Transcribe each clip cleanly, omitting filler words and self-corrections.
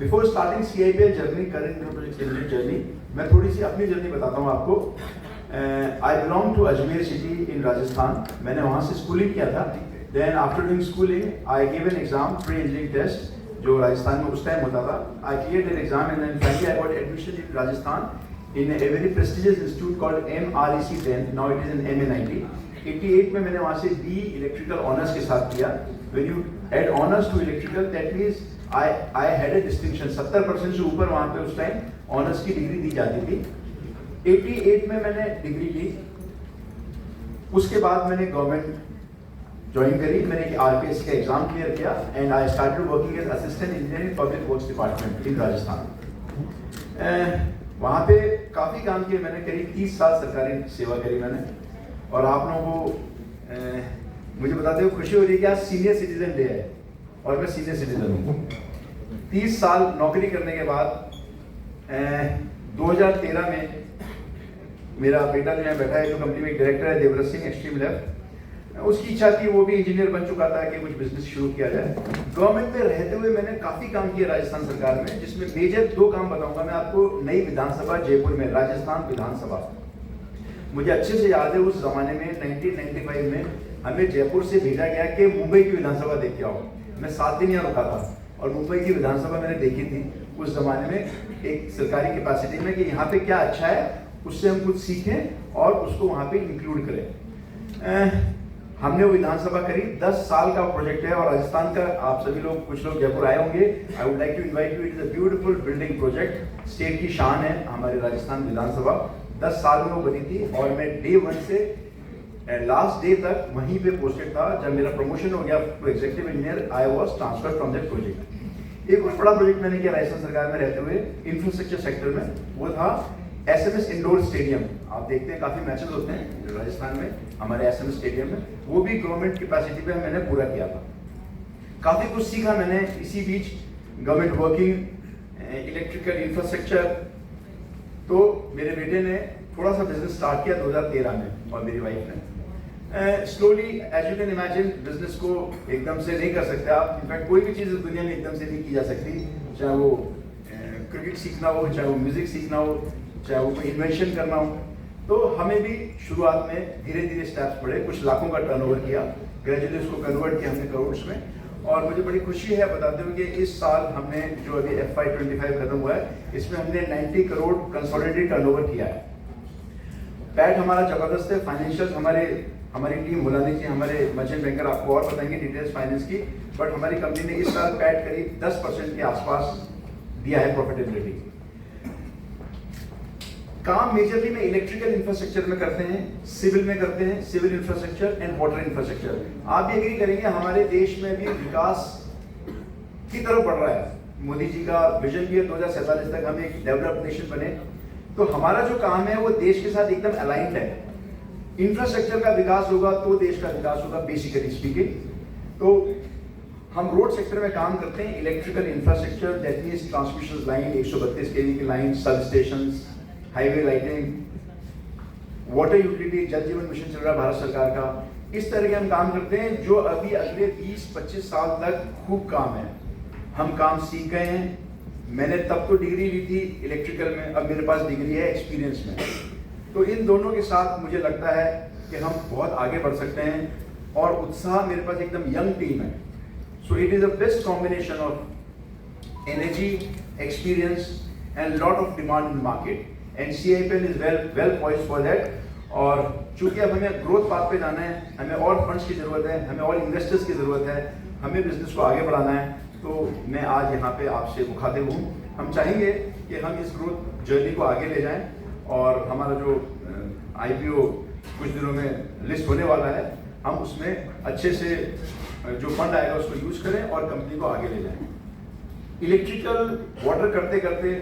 Before starting CIPL journey, current project limited journey, मैं थोड़ी सी अपनी जर्नी बताता हूँ आपको। I belong to Ajmer city in Rajasthan. मैंने वहाँ से स्कूलिंग किया था। Then after doing schooling I give an exam, pre engineering test, जो राजस्थान में उस टाइम होता था। I clear an exam and then finally I got admission in Rajasthan in a very prestigious institute called MREC 10, now it is in MA90। 88 में मैंने वहाँ से B electrical honours के साथ किया। When you add honours to electrical, that means I had a distinction. 70% से ऊपर वहाँ पे उस टाइम ऑनर्स की डिग्री दी जाती थी। 88 में मैंने डिग्री ली। उसके बाद मैंने गवर्नमेंट ज्वाइन करी। मैंने RPS का एग्जाम क्लियर किया and I started working as assistant engineer in public works department in Rajasthan. वहाँ पे काफ़ी काम किए मैंने, करीब 30 साल सरकारी सेवा करी मैंने। और आप लोगों को मुझे बताते हुए खुशी हो रही है कि आज सीनियर सिटीजन डे है और मैं सीनियर सिटीजन हूँ। 30 साल नौकरी करने के बाद 2013 में मेरा बेटा जो यहाँ बैठा है, जो कंपनी में डायरेक्टर है, देवव्रत सिंह, एक्सट्रीम लेफ्ट, उसकी इच्छा थी, वो भी इंजीनियर बन चुका था, कि कुछ बिजनेस शुरू किया जाए। गवर्नमेंट में रहते हुए मैंने काफ़ी काम किया राजस्थान सरकार में, जिसमें मेजर 2 काम बताऊंगा मैं आपको। नई विधानसभा जयपुर में, राजस्थान विधानसभा, मुझे अच्छे से याद है उस जमाने में 1995 में हमें जयपुर से भेजा गया कि मुंबई की विधानसभा देख के आओ। मैं 7 दिन यहाँ रुका था और मुंबई की विधानसभा मैंने देखी थी उस जमाने में, एक सरकारी कैपेसिटी में, कि यहाँ पे क्या अच्छा है उससे हम कुछ सीखें और उसको वहाँ पे इंक्लूड करें। हमने वो विधानसभा करी। 10 साल का प्रोजेक्ट है और राजस्थान का, आप सभी लोग, कुछ लोग जयपुर आए होंगे, I would like to invite you. It is a beautiful building project, state की शान है हमारे राजस्थान विधानसभा। 10 साल में वो बनी थी और मैं डे 1 से लास्ट डे तक वहीं पे पोस्टेड था। जब मेरा प्रमोशन हो गया to executive engineer, I was transferred from that project. एक और बड़ा प्रोजेक्ट मैंने किया राजस्थान सरकार में रहते हुए इंफ्रास्ट्रक्चर सेक्टर में, वो था SMS इंडोर स्टेडियम। आप देखते हैं काफी मैचेस होते हैं राजस्थान में हमारे SMS स्टेडियम में, वो भी गवर्नमेंट कैपेसिटी पे मैंने पूरा किया था। काफी कुछ सीखा मैंने इसी बीच, गवर्नमेंट वर्किंग, इलेक्ट्रिकल इंफ्रास्ट्रक्चर। तो मेरे बेटे ने थोड़ा सा बिजनेस स्टार्ट किया 2013 में और मेरी वाइफ ने। Slowly, as you can imagine, business को एकदम से नहीं कर सकते आप। इनफैक्ट कोई भी चीज़ इस दुनिया में एकदम से नहीं की जा सकती, चाहे वो क्रिकेट सीखना हो, चाहे वो म्यूजिक सीखना हो, चाहे वो कोई इन्वेंशन करना हो। तो हमें भी शुरुआत में धीरे धीरे स्टेप्स बढ़े, कुछ लाखों का टर्नओवर किया, ग्रेजुअली उसको कन्वर्ट किया हमने करोड़ में। और मुझे बड़ी खुशी है बताते हुए कि इस साल हमने जो अभी FY25 खत्म हुआ है, इसमें हमने 90 करोड़ कंसोलिडेटेड टर्नओवर किया है। पैट हमारा जबरदस्त है। फाइनेंशियल हमारी टीम बुलानी चाहिए, हमारे मर्चेंट बैंकर आपको और बताएंगे डिटेल्स फाइनेंस की, बट हमारी कंपनी ने इस साल पैट करीब 10% के आसपास दिया है प्रॉफिटेबिलिटी। काम मेजरली में इलेक्ट्रिकल इंफ्रास्ट्रक्चर में करते हैं, सिविल में करते हैं, civil infrastructure and water infrastructure. आप भी एग्री करेंगे, हमारे देश में भी विकास की तरफ बढ़ रहा है। मोदी जी का विजन भी है 2047 तक हम एक डेवलप्ड नेशन बने। तो हमारा जो काम है वो देश के साथ एकदम अलाइंड है। इंफ्रास्ट्रक्चर का विकास होगा तो देश का विकास होगा, बेसिकली स्पीकिंग। तो हम रोड सेक्टर में काम करते हैं, electrical infrastructure, that means transmission line, 132 kV की line, sub station, highway lighting, water utility, जल जीवन मिशन चल रहा है भारत सरकार का। इस तरह के हम काम करते हैं जो अभी अगले 20-25 साल तक खूब काम है। हम काम सीख गए हैं। मैंने तब तो डिग्री ली थी इलेक्ट्रिकल में, अब मेरे पास डिग्री है एक्सपीरियंस में। तो इन दोनों के साथ मुझे लगता है कि हम बहुत आगे बढ़ सकते हैं और उत्साह, मेरे पास एकदम यंग टीम है। So it is the best combination of energy, experience and lot of demand in market, and CIPL is well poised for that. और चूंकि अब हमें ग्रोथ पाथ पे जाना है, हमें और फंड्स की जरूरत है, हमें और इन्वेस्टर्स की जरूरत है, हमें बिजनेस को आगे बढ़ाना है। तो मैं आज यहाँ पे आपसे मुखातिब हूँ। हम चाहेंगे कि हम इस ग्रोथ जर्नी को आगे ले जाएं और हमारा जो IPO कुछ दिनों में लिस्ट होने वाला है, हम उसमें अच्छे से जो फंड आएगा उसको यूज करें और कंपनी को आगे ले जाएं। इलेक्ट्रिकल वाटर करते करते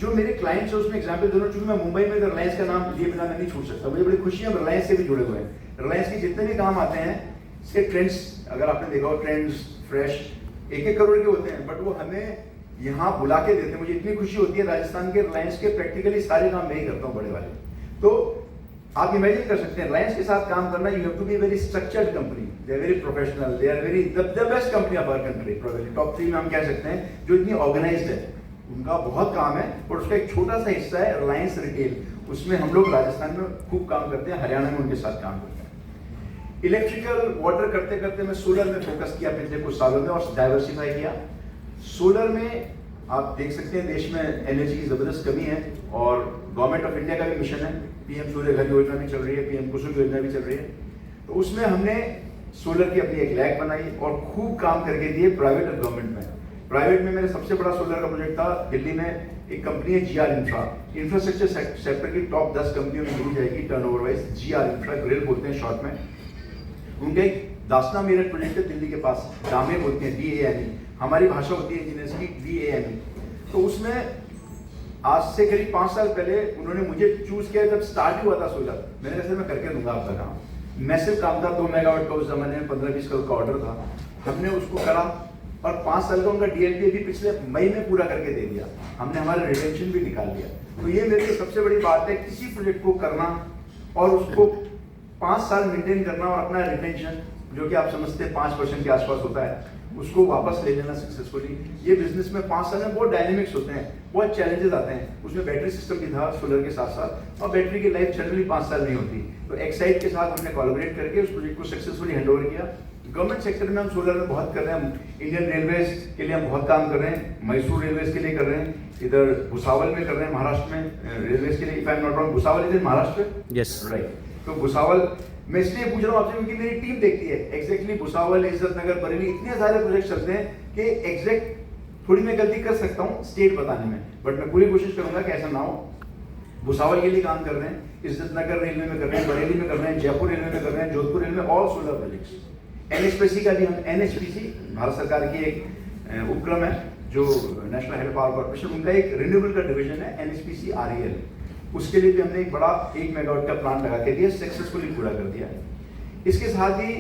जो मेरे क्लाइंट्स है उसमें एग्जाम्पल दोनों, चूंकि मैं मुंबई में रिलायंस का नाम लिए बिना मैं नहीं छूट सकता। मुझे बड़ी खुशी है, रिलायंस से भी जुड़े हुए हैं। रिलायंस के जितने भी काम आते हैं, इसके ट्रेंड्स अगर आपने देखा हो, ट्रेंड्स फ्रेश 1-1 करोड़ के होते हैं, बट वो हमें यहाँ बुला के देते हैं। मुझे इतनी खुशी होती है, राजस्थान के रिलायंस के प्रैक्टिकली सारे काम मैं ही करता हूँ, बड़े वाले। तो आप इमेजिन कर सकते हैं रिलायंस के साथ काम करना, you have to be very structured company, they are very professional, they are very the best company of our country, probably top 3 में हम कह सकते हैं, जो इतनी ऑर्गेनाइज्ड है। उनका बहुत काम है और उसका एक छोटा सा हिस्सा है रिलायंस रिटेल, उसमें हम लोग राजस्थान में खूब काम करते हैं, हरियाणा में उनके साथ काम करते हैं। इलेक्ट्रिकल वाटर करते करते मैं सोलर में फोकस किया पिछले कुछ सालों में और डाइवर्सिफाई किया। सोलर में आप देख सकते हैं देश में एनर्जी की जबरदस्त कमी है और गवर्नमेंट ऑफ इंडिया का भी मिशन है, पीएम सूर्य घर योजना भी चल रही है, पीएम कुसुम योजना भी चल रही है। तो उसमें हमने सोलर की अपनी एक लैब बनाई और खूब काम करके दिए प्राइवेट और गवर्नमेंट में। प्राइवेट में मेरा सबसे बड़ा सोलर का प्रोजेक्ट था दिल्ली में, एक कंपनी है GR इंफ्रा, इंफ्रास्ट्रक्चर सेक्टर की टॉप 10 कंपनियों में गिनी जाएगी turnover wise. GR infra, grill बोलते हैं शॉर्ट में। उनके दासना मेरठ प्रोजेक्ट है दिल्ली के पास, दामे बोलते हैं DAME, हमारी भाषा होती है इंजीनियर्स की DAME। तो उसमें आज से करीब 5 साल पहले उन्होंने मुझे चूज किया, जब स्टार्ट हुआ था सोलर, मैंने कहा सर मैं करके दूंगा आपका काम। मैसिव काम था, 2 मेगावाट का उस जमाने में 15-20 करोड़ का ऑर्डर था, हमने उसको करा और 5 साल का उनका DLP भी पिछले मई में पूरा करके दे दिया, हमने हमारा रिटेंशन भी निकाल दिया। तो ये मेरे लिए सबसे बड़ी बात है, किसी प्रोजेक्ट को करना और उसको 5 साल मेंटेन करना और अपना रिटेंशन, जो कि आप समझते हैं 5% के आसपास होता है, उसको वापस ले लेना सक्सेसफुली। ये बिजनेस में 5 साल में बहुत डायनेमिक्स होते हैं, बहुत चैलेंजेस आते हैं। उसमें बैटरी सिस्टम भी था सोलर के साथ साथ, और बैटरी की लाइफ जनरली 5 साल नहीं होती। तो एक्साइड के साथ हमने कोलैबोरेट करके उस प्रोजेक्ट को सक्सेसफुली हैंडओवर किया। गवर्नमेंट सेक्टर में हम सोलर में बहुत कर रहे हैं, इंडियन रेलवेज के लिए हम बहुत काम कर रहे हैं, मैसूर रेलवेज के लिए कर रहे हैं, इधर भुसावल में कर रहे हैं महाराष्ट्र में रेलवेज के लिए, if I am not wrong Bhusawal is in Maharashtra, yes right. तो भुसावल मैं इसलिए पूछ रहा हूँ आपसे क्योंकि मेरी टीम देखती है एग्जैक्टली भुसावल, इज्जत नगर, बरेली, इतने सारे प्रोजेक्ट चलते हैं कि एग्जैक्ट थोड़ी मैं गलती कर सकता हूँ स्टेट बताने में, बट मैं पूरी कोशिश करूंगा कि ऐसा ना हो। भुसावल के लिए काम कर रहे हैं, इज्जत नगर रेलवे में कर रहे हैं, बरेली में कर रहे हैं, जयपुर रेलवे में कर रहे हैं, जोधपुर रेलवे में, ऑल सोलर प्रोजेक्ट्स। NHPC का भी हम, NHPC भारत सरकार की एक उपक्रम है जो नेशनल हाइड्रो पावर कॉर्पोरेशन, उनका एक रिन्यूएबल का डिवीजन है NHPC REL, उसके लिए भी हमने एक बड़ा 1 मेगावाट का प्लांट लगा के दिया, सक्सेसफुली पूरा कर दिया है। इसके साथ ही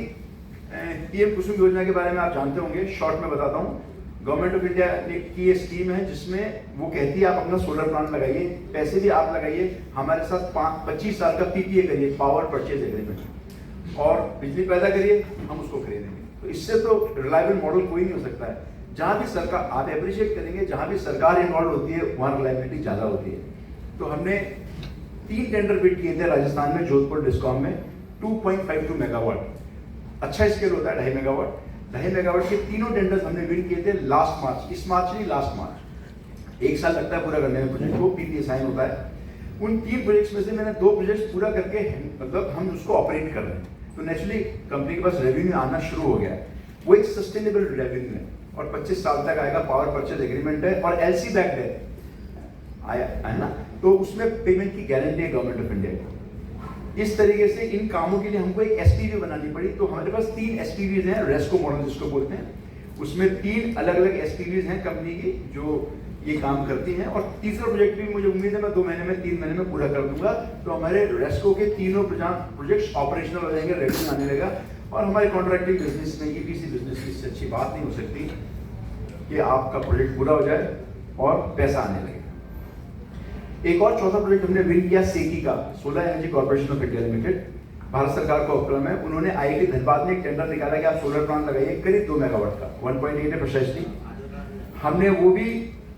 पीएम कुसुम योजना के बारे में आप जानते होंगे, शॉर्ट में बताता हूँ। गवर्नमेंट ऑफ इंडिया की ये स्कीम है जिसमें वो कहती है आप अपना सोलर प्लांट लगाइए, पैसे भी आप लगाइए, हमारे साथ 25 साल का PPA करिए, पावर परचेज एग्रीमेंट, और बिजली पैदा करिए, हम उसको खरीदेंगे। तो इससे तो रिलायबल मॉडल कोई नहीं हो सकता है। जहाँ भी सरकार, आप एप्रिशिएट करेंगे, जहाँ भी सरकार इन्वॉल्व होती है वहाँ रिलायबिलिटी ज़्यादा होती है। तो हमने 3 टेंडर बिड किए थे राजस्थान में, जोधपुर डिस्कॉम में, 2.52 मेगावाट, अच्छा स्केल होता है 2.5 मेगावाट। 2.5 मेगावाट के तीनों टेंडर्स हमने विन किए थे लास्ट मार्च, इस मार्च नहीं, लास्ट मार्च। 1 साल लगता है पूरा करने में प्रोजेक्ट को, PPA साइन होता है। उन 3 प्रोजेक्ट्स में से मैंने 2 प्रोजेक्ट्स पूरा करके, मतलब हम उसको ऑपरेट कर रहे हैं, तो नेचुरली कंपनी के पास रेवेन्यू आना शुरू हो गया है। वो एक सस्टेनेबल रेवेन्यू है और 25 साल तक आएगा, पावर परचेज एग्रीमेंट है और LC बैक्ड है, आया है ना, तो उसमें पेमेंट की गारंटी है गवर्नमेंट ऑफ इंडिया की। इस तरीके से इन कामों के लिए हमको एक SPV बनानी पड़ी। तो हमारे पास 3 SPVs हैं, रेस्को मॉडल जिसको बोलते हैं, उसमें 3 अलग अलग SPVs हैं कंपनी की जो ये काम करती हैं। और तीसरा प्रोजेक्ट भी मुझे उम्मीद है मैं 2 महीने में, 3 महीने में पूरा कर दूंगा, तो हमारे रेस्को के तीनों प्रोजेक्ट्स ऑपरेशनल हो जाएंगे, रेवेन्यू आने लगेगा। और हमारे कॉन्ट्रैक्टिंग बिजनेस में, EPC बिजनेस की इससे अच्छी बात नहीं हो सकती कि आपका प्रोजेक्ट पूरा हो जाए और पैसा आने लगे। एक और चौथा प्रोजेक्ट हमने विन किया सेकी का, solar energy corporation of India limited, Bharat सरकार का उपक्रम है। उन्होंने IIT धनबाद में एक टेंडर निकाला कि आप सोलर प्लांट लगाइए, करीब 2 मेगावाट का, 1.8 है प्रिसाइसली। हमने वो भी,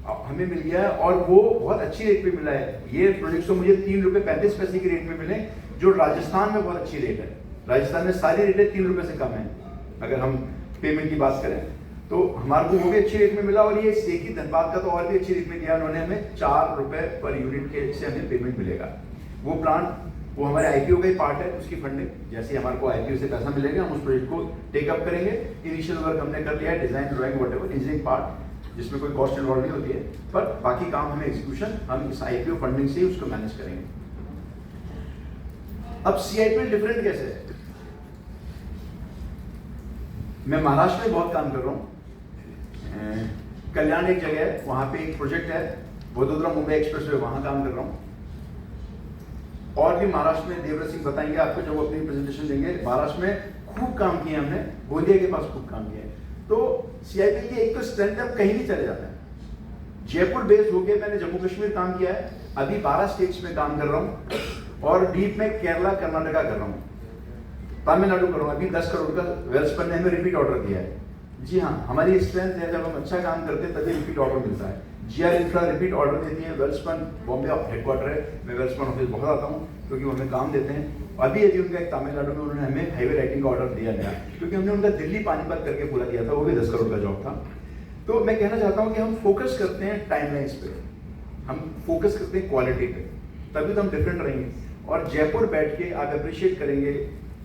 हमें मिल गया है और वो बहुत अच्छी रेट पे मिला है। ये प्रोजेक्ट तो मुझे 3 रुपये 35 पैसे की रेट में मिले, जो राजस्थान में बहुत अच्छी रेट है। राजस्थान में सारी रेटें 3 रुपये से कम है अगर हम पेमेंट की बात करें, तो हमारे को वो भी अच्छी रेट में मिला। और ये सेकी धनबाद का तो और भी अच्छी रेट में दिया उन्होंने हमें, 4 रुपये पर यूनिट के से हमें पेमेंट मिलेगा। वो प्लांट, वो हमारे IPO का ही पार्ट है, उसकी फंडिंग, जैसे हमारे को IPO से पैसा मिलेगा हम उस प्रोजेक्ट को टेकअप करेंगे। इनिशियल वर्क हमने कर लिया है, design, drawing, whatever, engineering part, जिसमें कोई कॉस्ट इन्वॉल्व नहीं होती है, पर बाकी काम हमें एग्जीक्यूशन हम इस IPO फंडिंग से ही उसको मैनेज करेंगे। अब CIPL डिफरेंट कैसे है? मैं महाराष्ट्र में बहुत काम कर रहा हूँ, कल्याण एक जगह है, वहां पे एक प्रोजेक्ट है, वडोदरा मुंबई एक्सप्रेसवे, वहां काम कर रहा हूँ। और भी महाराष्ट्र में देवव्रत सिंह बताएंगे आपको जब वो अपनी प्रेजेंटेशन देंगे। महाराष्ट्र में खूब काम किया हमने, गोंदिया के पास खूब काम किया है। तो CIPL की एक तो स्ट्रेंथ है, कहीं भी चले जाते हैं। जयपुर बेस्ड होके मैंने जम्मू कश्मीर काम किया है, अभी 12 स्टेट्स में काम कर रहा हूँ। और डीप में केरला कर्नाटका कर रहा हूँ, तमिलनाडु करूँगा। अभी 10 करोड़ का वेल्सपन ने हमें रिपीट ऑर्डर दिया है। जी हाँ, हमारी स्ट्रेंथ है, जब हम अच्छा काम करते हैं तभी रिपीट ऑर्डर मिलता है। जीआर इंफ्रा रिपीट ऑर्डर देती है, वेल्सपन बॉम्बे हेडक्वार्टर है, मैं वेल्सपन ऑफिस बहुत आता हूँ क्योंकि वो हमें काम देते हैं। अभी उनका एक तमिलनाडु में उन्होंने हमें हाईवे राइटिंग का ऑर्डर दिया गया, क्योंकि हमने उनका दिल्ली पानीपत करके पूरा किया था, वो भी 10 करोड़ का जॉब था। तो मैं कहना चाहता हूँ कि हम फोकस करते हैं टाइमलाइंस पे, हम फोकस करते हैं क्वालिटी पे, तभी तो हम डिफरेंट रहेंगे। और जयपुर बैठ के आप अप्रिशिएट करेंगे,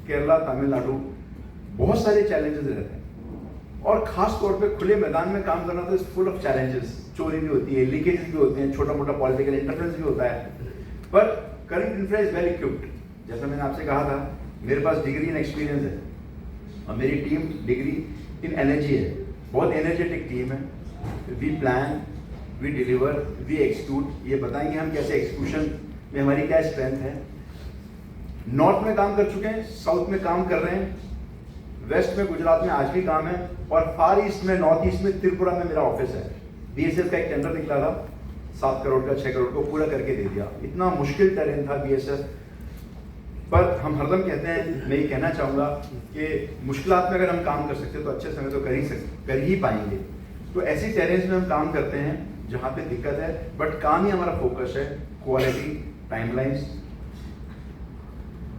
केरला तमिलनाडु बहुत सारे चैलेंजेस रहते हैं, और खास तौर पे खुले मैदान में काम करना तो इज फुल ऑफ चैलेंजेस। चोरी भी होती है, लीकेज भी होते हैं, छोटा मोटा पॉलिटिकल इंटरफेरेंस भी होता है, पर current infra is well equipped. जैसा मैंने आपसे कहा था, मेरे पास डिग्री इन एक्सपीरियंस है और मेरी टीम डिग्री इन एनर्जी है, बहुत एनर्जेटिक टीम है। We plan, we deliver, we execute. ये बताएंगे हम कैसे एक्सक्यूशन में हमारी क्या स्ट्रेंथ है। नॉर्थ में काम कर चुके हैं, साउथ में काम कर रहे हैं, वेस्ट में गुजरात में आज भी काम है, और फार ईस्ट में, नॉर्थ ईस्ट में त्रिपुरा में मेरा ऑफिस है। बीएसएफ का एक टेंडर निकला था 7 करोड़ का, 6 करोड़ को पूरा करके दे दिया। इतना मुश्किल टेरेन था बीएसएफ, पर हम हरदम कहते हैं, मैं ये कहना चाहूँगा कि मुश्किलात में अगर हम काम कर सकते तो अच्छे समय तो कर ही पाएंगे। तो ऐसी टेरेन्स में हम काम करते हैं जहाँ पे दिक्कत है, बट काम ही हमारा फोकस है, क्वालिटी, टाइमलाइंस।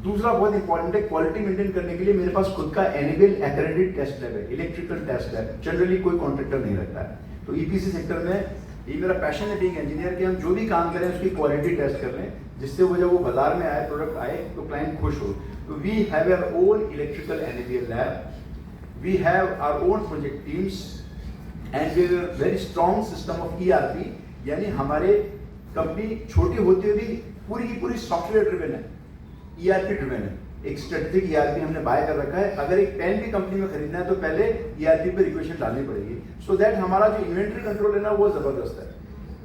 दूसरा बहुत इंपॉर्टेंट है, क्वालिटी मेंटेन करने के लिए मेरे पास खुद का एनेबल एक्रेडिटेड टेस्ट लैब है, इलेक्ट्रिकल टेस्ट लैब। जनरली कोई कॉन्ट्रैक्टर नहीं रखता है, तो ईपीसी सेक्टर में ये मेरा पैशन है बीइंग इंजीनियर कि हम जो भी काम करें उसकी क्वालिटी टेस्ट कर लें, जिससे वो जब वो बाजार में आए, प्रोडक्ट आए, तो क्लाइंट खुश हो। तो we have our own electrical enable lab, we have our own project teams, and we have a very strong system of ERP. यानी हमारे कंपनी छोटी होती हुई भी पूरी की पूरी सॉफ्टवेयर ड्रिवन है, ईआरपी ड्रिवन है। एक स्ट्रेटेजिक ईआरपी हमने बाय कर रखा है। अगर एक पेन भी कंपनी में खरीदना है तो पहले ईआरपी पे रिक्वेस्ट डालनी पड़ेगी, सो दैट हमारा जो इन्वेंट्री कंट्रोल है ना, वो जबरदस्त है।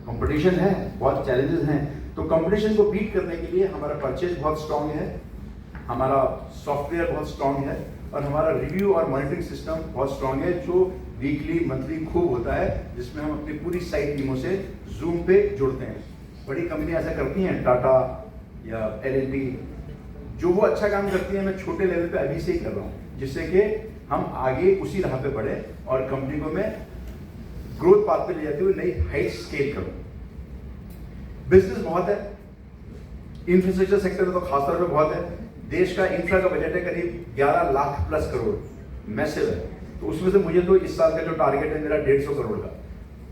कंपटीशन है, बहुत चैलेंजेस हैं, तो कंपटीशन को बीट करने के लिए हमारा परचेज बहुत स्ट्रांग है, हमारा सॉफ्टवेयर बहुत स्ट्रांग है, और हमारा रिव्यू और मॉनिटरिंग सिस्टम बहुत स्ट्रांग है, जो वीकली मंथली खूब होता है, जिसमें हम अपनी पूरी साइट टीमों से जूम पे जुड़ते हैं। बड़ी कंपनियां ऐसा करती हैं, टाटा या एल&टी, जो वो अच्छा काम करती है, मैं छोटे लेवल पे अभी से ही कर रहा हूँ, जिससे कि हम आगे उसी राह पे बढ़े और कंपनी को मैं ग्रोथ पाथ पे ले जाते हुए नई हाइट स्केल करूँ। बिजनेस बहुत है, इंफ्रास्ट्रक्चर सेक्टर में तो खासतौर पे बहुत है। देश का इंफ्रा का बजट है करीब 11 लाख प्लस करोड़, मैसिव है। तो उसमें से मुझे तो इस साल का जो टारगेट है मेरा 150 करोड़ का,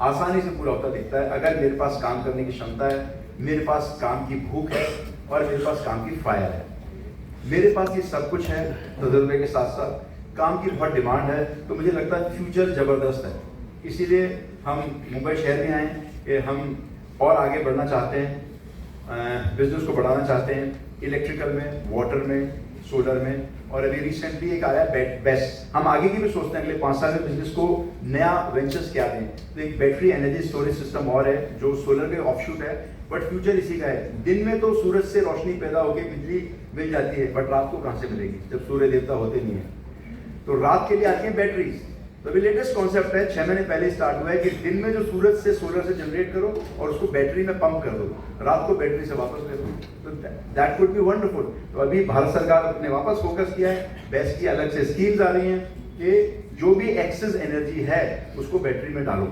आसानी से पूरा होता दिखता है, अगर मेरे पास काम करने की क्षमता है, मेरे पास काम की भूख है, और मेरे पास काम की फायर है। मेरे पास ये सब कुछ है, तजुर्बे के साथ साथ काम की बहुत डिमांड है, तो मुझे लगता है फ्यूचर जबरदस्त है। इसीलिए हम मुंबई शहर में आए कि हम और आगे बढ़ना चाहते हैं, बिजनेस को बढ़ाना चाहते हैं, इलेक्ट्रिकल में, वाटर में, सोलर में, और अभी रिसेंटली एक आया बेस्ट। हम आगे की भी सोचते हैं अगले 5 साल में बिजनेस को नया वेंचर्स क्या दें, तो एक बैटरी एनर्जी स्टोरेज सिस्टम और है जो सोलर के ऑफशूट है, बट फ्यूचर इसी का है। दिन में तो सूरज से रोशनी पैदा होकर बिजली मिल जाती है, बट रात को कहाँ से मिलेगी जब सूर्य देवता होते नहीं है, तो रात के लिए आती है बैटरीज। तो अभी लेटेस्ट कॉन्सेप्ट है, 6 महीने पहले स्टार्ट हुआ है कि दिन में जो सूरज से, सोलर से जनरेट करो और उसको बैटरी में पंप कर दो, रात को बैटरी से वापस ले दो, तो दैट कुड बी वंडरफुल। तो अभी भारत सरकार ने वापस फोकस किया है, बेस्ट की अलग से स्कीम्स आ रही हैं कि जो भी एक्सेस एनर्जी है उसको बैटरी में डालो।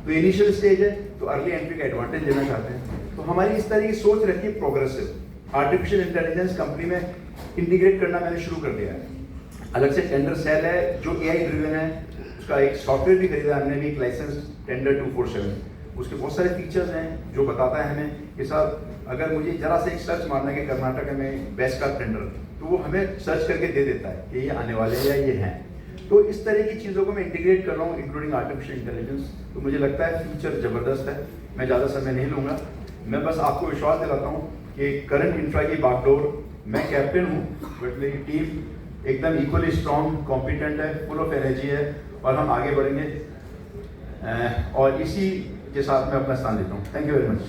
तो इनिशियल स्टेज है, तो अर्ली एंट्री का एडवांटेज लेना चाहते हैं। तो हमारी इस तरह की सोच रहती है प्रोग्रेसिव। आर्टिफिशियल इंटेलिजेंस कंपनी में इंटीग्रेट करना मैंने शुरू कर दिया है। अलग से टेंडर सेल है जो एआई ड्रिवन है, उसका एक सॉफ्टवेयर भी खरीदा हमने भी, एक लाइसेंस टेंडर 247। उसके बहुत सारे फीचर्स हैं जो बताता है हमें कि साहब अगर मुझे जरा से एक सर्च मारना है कि कर्नाटक में बेस्ट का टेंडर, तो वो हमें सर्च करके दे देता है कि ये आने वाले हैं या ये हैं। तो इस तरह की चीज़ों को मैं इंटीग्रेट कर रहा हूँ, इंक्लूडिंग आर्टिफिशियल इंटेलिजेंस। तो मुझे लगता है फ्यूचर ज़बरदस्त है। मैं ज़्यादा समय नहीं लूँगा, मैं बस आपको विश्वास दिलाता हूँ कि करंट इंफ्रा की बागडोर, मैं कैप्टन हूँ, बट मेरी टीम एकदम इक्वली स्ट्रॉन्ग, कॉम्पिटेंट है, फुल ऑफ एनर्जी है, और हम आगे बढ़ेंगे। और इसी के साथ मैं अपना स्थान देता हूँ। Thank you very much.